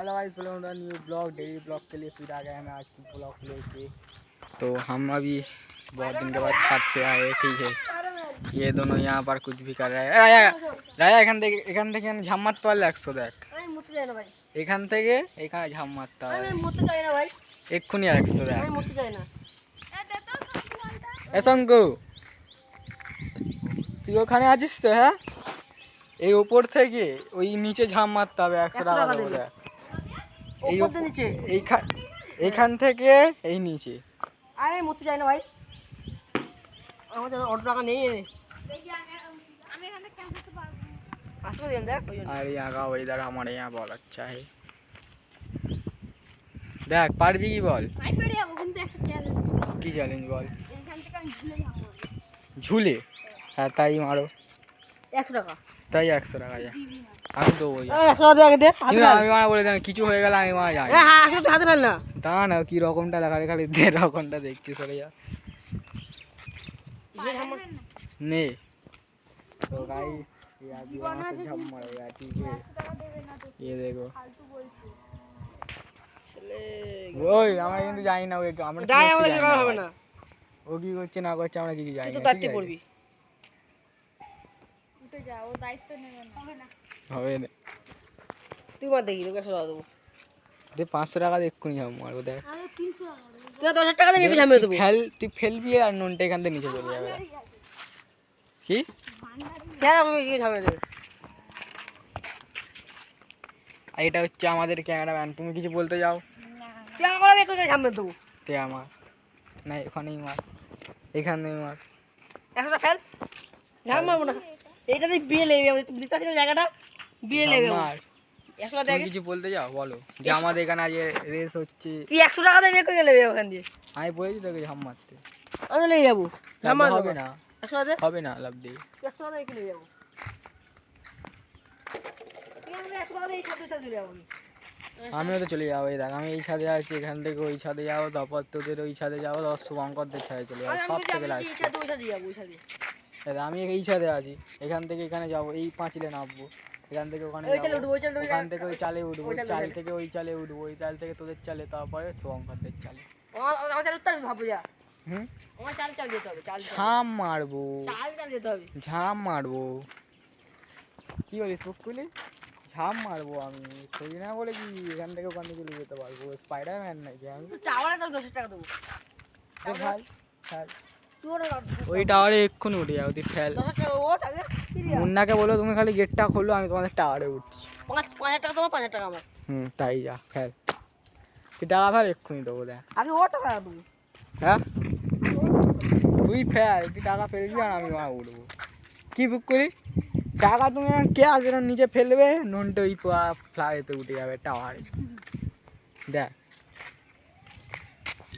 Hello guys, welcome to new blog. Daily blog के लिए फिर आ गए हैं आज की ब्लॉग लेके। तो हम अभी बहुत दिन के बाद छत पे आए। ठीक है, ये दोनों यहाँ पर कुछ भी कर रहे हैं। राजा এখান থেকে ঝাম মারতে পারলে 100 দেখ। আমি মরতে যাই না ভাই। এখান থেকে এখানে ঝাম মারতে হবে। আমি মরতে যাই না ভাই। এক্ষুনি 100 দেখ। আমি মরতে যাই না। এ শঙ্কু, তুই ওখানে আছিস তো? হ্যাঁ, এই উপর থেকে ওই নিচে ঝাম মারতে হবে 100 টাকা দেবো দেখ। এই উপর থেকে নিচে এইখান থেকে এই নিচে। আরে মরতে যাই না ভাই। আমার তো অত টাকা নেই। আমি এখানে ক্যাম্প করতে পারবো। আসলে দেখ ওই জন্য। अरे यहाँ का वेदर हमारे यहाँ बहुत अच्छा है। देख पारबी की बॉल ভাই পেড়ে যাবো কিন্তু একটা চ্যালেঞ্জ। की चैलेंज बॉल? এখান থেকে আমি ঝুলে যাবো। झूले? हाँ ताई मारो 100 টাকা। তাই 100 টাকা যা। আমি তো ওই 100 টাকা দে। আমি মারা বলে দেন, কিছু হয়ে গেলে আমি মারা যাই। হ্যাঁ হ্যাঁ 100 টাকা হাতে ফেল না। তা না কি রকমটা দেখা খালি দে রকমটা দেখছি সরে যা ने। तो गाइस ये अभी वहां से झप मारेगा। ठीक है, ये देखो ছেলে ওই আমরা কিন্তু জানি না ওই আমরা দাই আমাদের করা হবে না। ও কি করছে না করছে আমরা কিছু জানি তুই না। তো দায়িত্ব পড়বি। উঠে যা, ও দায়িত্ব নেবে না। হবে না। হবে না। তুই মার দেখি তোকে 100 টাকা দেবো। দে 500 টাকা দিয়ে এক্ষুনি ঝাম মারবো দেখ। আমি 300 টাকা দেবো। তুই 10 টাকা দিয়ে নিবি ঝামিয়ে দেবো। তুই ফেলবি আর নুনটা এখান থেকে নিচে চলে যাবে। কি কেন আমি কি ঝামিয়ে দেবো? আর এটা হচ্ছে আমাদের ক্যামেরাম্যান। তুমি কিছু বলতে যাও? তুই আমার আমি কোথায় ঝামিয়ে দেবো? তে আমার না, এখানেই মার, এখানেই মার। 100 টাকা ফেল। ঝাম মারবো না। এইটা তুই বিয়ে লেগে যাবে। তুই দিতে জায়গাটা বিয়ে লেগে যাবে। মার। 100 টাকা তুমি দে। কিছু বলতে যাও, বলো যে আমাদের এখানে আজ রেস হচ্ছে। তুই 100 টাকা দিয়ে বিয়ে করে গেলে ওখান দিয়ে। আমি বলেছি তোকে ঝাম মারতে। আমি লেগে যাবো। ঝাম মারবো হবে না, 100 টাকা দে। হবে না লাভ দিয়ে। 100 টাকা দিয়ে লেগে যাবো। তুই আমি 100 টাকা দিয়ে এই সাথে চলে যাবো। আমিও তো চলে যাবো। এই দেখ আমি এই ছাদে আছি, এখান থেকে ওই ছাদে যাবো, তারপর তোদের ওই ছাদে যাবো, তারপর শুভঙ্করদের ছাদে চলে যাবো। সব থেকে লাস্ট এই সাথে ওই সাথে যাবো ওই সাথে। আমি এই ছাদে আছি, এখান থেকে এখানে যাবো, এই পাঁচিলে নামবো, এখান থেকে ওখানে ওই চালে যাবো, উঠবো, ওই চালে ওখান থেকে ওই চালে উঠবো, ওই চালে চাল উঠবো। থেকে ওই চালে উঠবো, ওই চাল থেকে তোদের চালে, তারপরে শুভঙ্করদের চালে। আমার চাল উত্তর ভাবো যা। হুম, আমার চাল চাল যেতে হবে। চাল ঝাম মারবো, চাল চাল যেতে হবে। ঝাম মারবো। কি বলিস পুকুলি? ঝাম মারবো আমি, থরি না বলে কি এখান থেকে ওখান থেকে চলে যেতে পারবো? স্পাইডারম্যান নাকি আমি? টাওয়ারে তোর 10 টাকা দেবো। Fail fail. তুই ওটা ওই টাওয়ারে এক্ষুনি উঠে যাও, তুই ফেল। 10 টাকা ওঠ আগে। মুন্নাকে বলো তুমি খালি গেটটা খোলো, আমি তোমাদের টাওয়ারে উঠছি। 5,000 টাকা দেবো, 5,000 টাকা আমার। তাই যা ফেল। তুই টাকা ফেল, এক্ষুনি দেবো দেখ। আগে ও টাকা দেবো। হ্যাঁ তুই ফেল, তুই টাকা ফেলবি আর আমি মা উঠবো। কি বুক করি টাকা তুমি কে আসবে নিচে ফেলবে, নুনটা ওই ফ্লাইতে উঠে যাবে টাওয়ারে। দেখ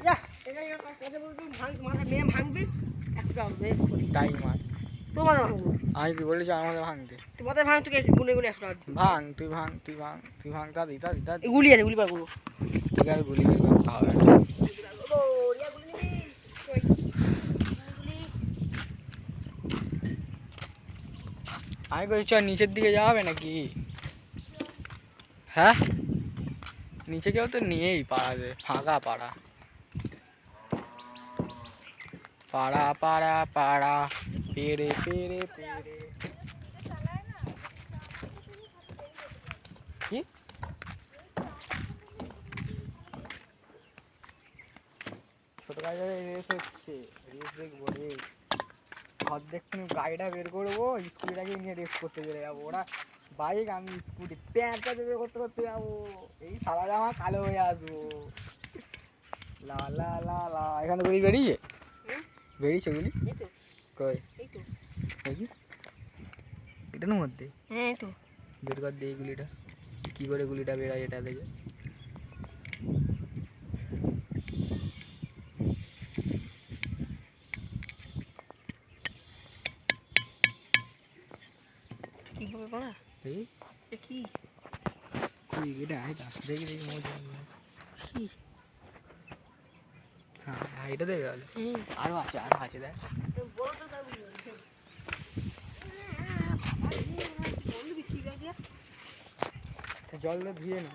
যা এটা কথা বলবি মাথা মেয়ে ভাঙবি 1 টাকা দে। তাই মার। তোমার ভাঙবো। আমি কি বলেছি আমাদের ভাঙতে? তুই মাথা ভাঙ তুই গুনে গুনে 100 টাকা দে। ভাঙ, তুই ভাঙ, তুই ভাঙ, তুই ভাঙ, তা দিতা দিতা। গুলি আছে গুলি পারবো। ঠিক আছে, গুলি বের করতে হবে। ও রিয়া গুলি নিবি। কই গুলি আমি বলছি নিচের দিকে যাওয়া হবে নাকি? হ্যাঁ নিচে কেউ তো নিয়েই পাড়াতে, ফাঁকা পাড়া, পাড়া পাড়া পাড়া, পেড়ে পেড়ে পেড়ে। কি ছোট গাড়ি রেস হচ্ছে, রেস দেখবো রেস। অর্ধেকক্ষণ গাড়িটা বের করবো, স্কুটিটাকে নিয়ে রেস করতে চলে যাবো। ওরা বাইক, আমি স্কুটি, প্যাঁচটা বের করতে করতে যাবো। এই সাদা জামা কালো হয়ে আসবো। লা লা লা লা। এখানে গুলি বেরিয়েছে, বেরিয়েছে গুলি এই তো কই? এই তো দেখি এটার মধ্যে হ্যাঁ তো বের কর দিয়ে গুলিটা। কি করে গুলিটা বেরায় এটা দেখে। কি হবে বড়া? দেখি এ কি কি এটা এটা দেখি দেখি মজা কি হ্যাঁ এটা দেখে গেল। হুম আরো আছে দেখ। বড় তো দাও বল কি ঠিক আছে জল দিয়ে ধুয়ে না।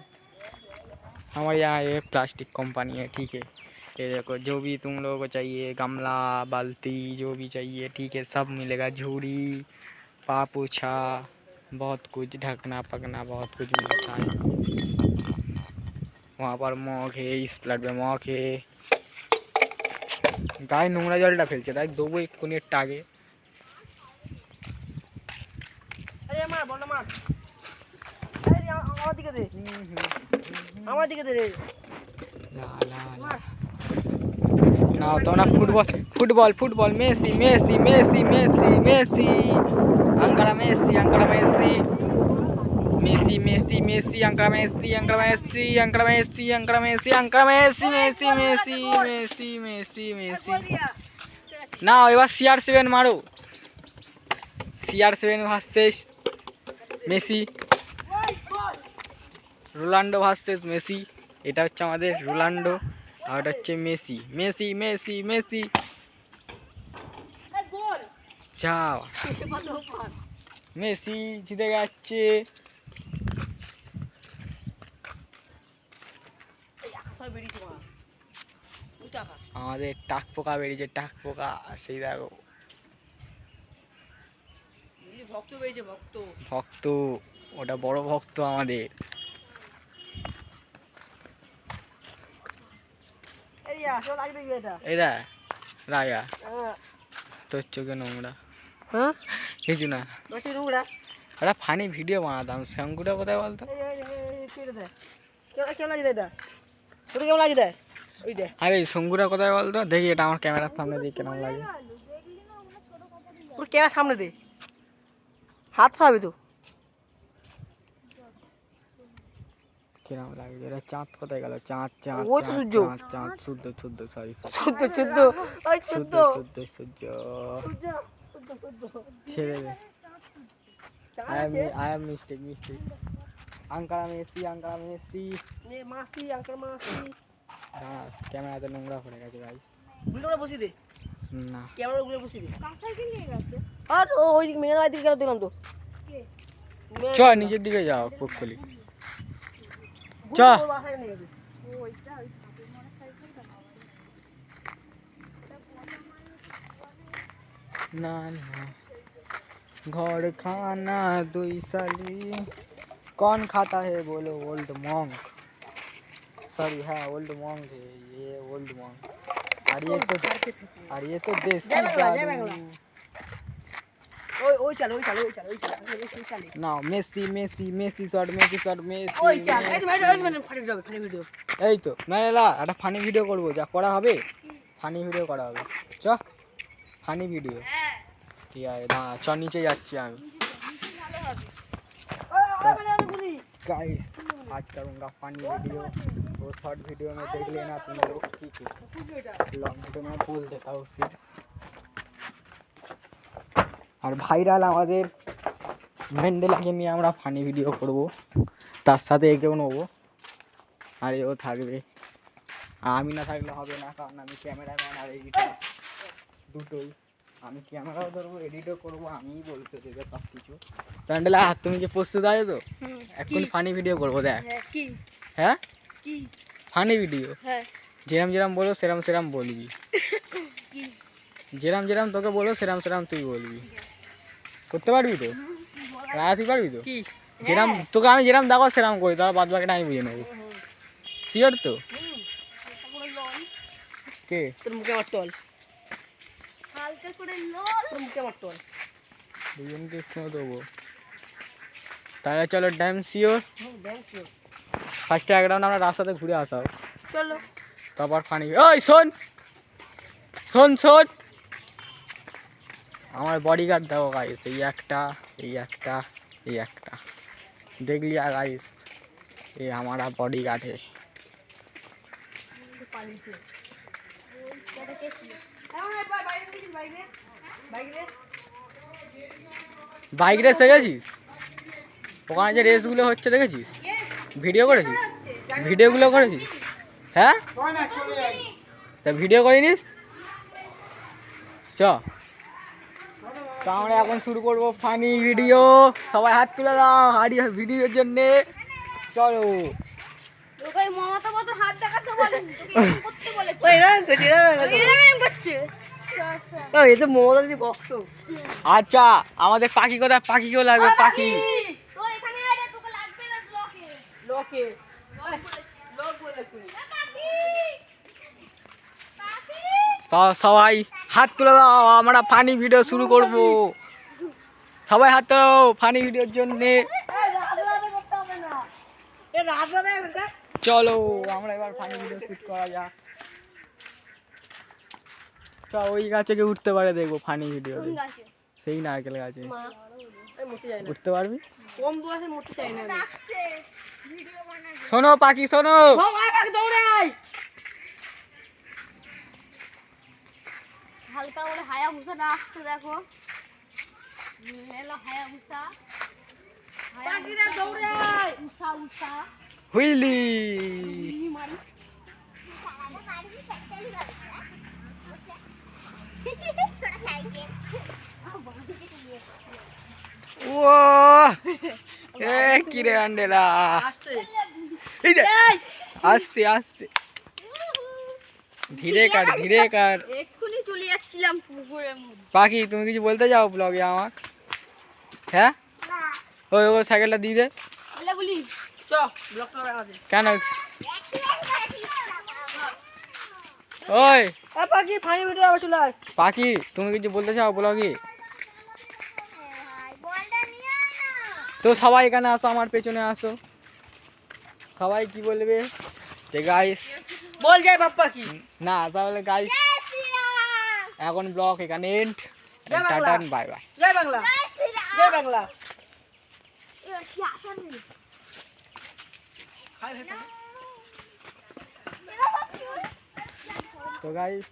हमारे यहाँ ये प्लास्टिक कंपनी है, ठीक है। ये देखो, जो भी तुम लोगों को चाहिए, गमला, बाल्टी, जो भी चाहिए, ठीक है, सब मिलेगा। झूड़ी, पापोछा, बहुत कुछ, ढकना पकना बहुत कुछ मिलता है। वहाँ पर मग है, इस प्लेट में मग है। गाय নোংরা জলটা ফেলছে, তাই দেবো এক্ষুনি একটু আগে। আরে মার বল না মার, আরে আমার দিকে দে, আমার দিকে দে রে। লা লা লা না তোমরা football football football Messi Messi Messi Messi Messi Ankara Messi Ankara Messi Messi Messi Messi Ankara Messi Ankara Messi Ankara Messi Ankara Messi Ankara Messi Messi Messi Messi Messi Messi না এবার CR7 মারো। CR7 versus Messi, Ronaldo versus Messi. এটা হচ্ছে আমাদের Ronaldo আর এটা হচ্ছে Messi. Messi Messi Messi যাও, Messi জিতে যাচ্ছে। আমাদের টাক পোকা বেরিয়েছে, টাক পোকা, সেই দেখো ভক্ত বেরিয়েছে, ভক্ত ভক্ত, ওটা বড় ভক্ত আমাদের। এই দেখ রায়া, তোর চোখে নোংরা। হ্যাঁ কিছু না, নোংরা। একটা ফানি ভিডিও বানাতাম। শঙ্কুটা কোথায় বলতো? কেমন লাগে এটা? তোর কেমন লাগে? ওই দে আরে শঙ্কুটা কোথায় বলতো? দেখি এটা আমার ক্যামেরার সামনে দিয়ে কেমন লাগে। তোর ক্যামেরার সামনে দে, হাত সরাবি তো। কিরম লাগে? এটা চাঁদ কোথায় গেল? চাঁদ চাঁদ ওই তো সূর্য। চাঁদ চাঁদ শুদ্ধ শুদ্ধ, সরি শুদ্ধ শুদ্ধ, ওই শুদ্ধ শুদ্ধ সূর্য। শুদ্ধ। ছেড়ে দে, I am mistake. Ankara Messi Ankara Messi. মাসি আঙ্কার মাসি। হ্যাঁ, ক্যামেরাতে নোংরা পড়ে গেছে ভাই। গুলোটা বসিয়ে দে, না ক্যামেরা গুলো বসিয়ে দে। কাঁসাইকে নিয়ে গেছে আর ওই মেয়ের বাড়ি থেকে কেন দিলাম তো? চ নিচের দিকে যাও পুকুলি। চ বাসায় নিয়ে গেছে। ওইটা ওই সাপের মনে সাইকেল টা না না घर खाना दुई साली कौन खाता है बोलो? ओल्ड मॉन्क, सॉरी हाँ ओल्ड मॉन्क है ये, ओल्ड मॉन्क। और ये तो देसी दारू। ওই চল না Messi Messi Messi shot Messi shot Messi. ওই চল এই মানে ফানি ভিডিও। এই তো না না একটা ফানি ভিডিও করবো, যা করা হবে ফানি ভিডিও করা হবে। চ ফানি ভিডিও, ঠিক আছে না চ নিচে যাচ্ছি আমি। गाइस आज करूँगा फनी वीडियो, वो शॉर्ट वीडियो में देख लेना तुम लोग, ठीक है। लॉन्ग वीडियो में बोल देता हूँ सिर्फ। আর ভাইরাল আমাদের ম্যান্ডেলাকে নিয়ে আমরা ফানি ভিডিও করব, তার সাথে একেও নেবো, আর এও থাকবে। আর আমি না থাকলে হবে না, কারণ আমি ক্যামেরাম্যান আর এডিটর দুটোই। আমি ক্যামেরাও ধরবো, এডিটও করবো, আমিই বলতে দেবে সব কিছু। ম্যান্ডেলা তুমি কি প্রস্তুত আছো তো? এখন ফানি ভিডিও করবো, দেখ। কি হ্যাঁ কি ফানি ভিডিও, হ্যাঁ যেরাম যেরাম বলো সেরাম সেরাম বলবি। কি যেরাম যেরাম তোকে বলো সেরাম সেরাম তুই বলবি। করতে পারবি তো? রায়া তুই পারবি তো? কি যেরাম তোকে আমি যেরাম দেখো সেরাম করি, তাহলে বাদ বাকিটা আমি বুঝে নেবো। শিওর তো? কে তোর মুখে আমার টল, হালকা করে তোর মুখে আমার টল। দুজনকে শুনে দেবো। তাহলে চলো ড্যাম শিওর। ফার্স্টে এক রাউন্ড আমরা রাস্তাতে ঘুরে আসা হোক, চলো তারপর ফানি। ওই শোন শোন শোন, আমার বডিগার্ড দেখো গাইস, এই একটা এই একটা এই একটা, देख लिया गाइस, ये हमारा बॉडीगार्ड है। বাইক রেস দেখেছিস? ওখানে যে রেসগুলো হচ্ছে দেখেছিস? ভিডিও করেছিস? ভিডিওগুলো করেছিস? হ্যাঁ তা ভিডিও করিনিস? চ তো আমরা এখন শুরু করবো ফানি ভিডিও। সবাই হাত তুলে দাও হাড়ি ভিডিওর জন্যে। চলো তোকে ওই মমতা মতো হাত দেখাতে বলেনি, তোকে এরকম করতে বলেছে। ওই এরকম করছে, ওই এরকম করছে। ও এই তো মমতা দিদি বক্স। আচ্ছা আমাদের পাখি কোথায়? পাখিকেও লাগবে, পাখি। তোর এখানে আয়, তোকে লাগবে না ব্লকে। লোকে লোক বলে তুই। পাখি পাখি সবাই হাত তুলে দাও, আমরা ফানি ভিডিও শুরু করব। সবাই হাত তোলো ফানি ভিডিওর জন্য। রাতে করতে হবে না, এ রাতে চলো আমরা এবার ফানি ভিডিও শুট করা যাক। তো ওই গাছে গিয়ে উঠতে পারে দেখবো ফানি ভিডিও, কোন গাছে? সেই নারকেল গাছে। মা এই মরতে চাই না, উঠতে পারবি? কম বয়সে মরতে চাই না আমি। ডাকছে, ভিডিও বানাবে। শোনো পাখি শোনো, ও আয় পাখি দৌড়ে আয়। হালকা করে হায়াবুসাটা আসছে দেখো। এলো হায়াবুসা। পাখিরা দৌড়ে আয়। উষা উষা। হুইলি। মারি। ও এ কি রে আন্ডেলা, আসছে এই যে আস্তে আস্তে, ধীরে কাট ধীরে কাট। এক্ষুনি চলে যাচ্ছিলাম পুকুরের মধ্যে। পাখি তুমি কিছু বলতে যাও ব্লগে আমার? হ্যাঁ ওই ও সাইকেলটা দিয়ে দে। বলে বলি চ ব্লক করে আছে। কেন ওই এ পাখি ফানি ভিডিও আবার চলে আয়। পাখি তুমি কিছু বলতে চাও ব্লগে? তো সবাই এখানে আসো, আমার পেছনে আসো। সবাই কি বলবে যে গাইস, বল যাই বাপ পাখি। না তাহলে গাইস এখন ব্লগ এখানে এন্ড। জয় বাংলা। Tata bye bye. জয় বাংলা, জয় বাংলা। খাই ভাই পাখি। तो गाइस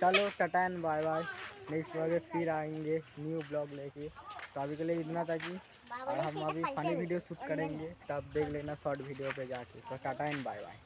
चलो tata and bye bye. Next vlog में फिर आएंगे न्यू ब्लॉग लेके। तो अभी के लिए इतना था कि और हम अभी फनी वीडियो शूट करेंगे, तब देख लेना शॉर्ट वीडियो पे जाके। तो टाटा एंड बाय बाय।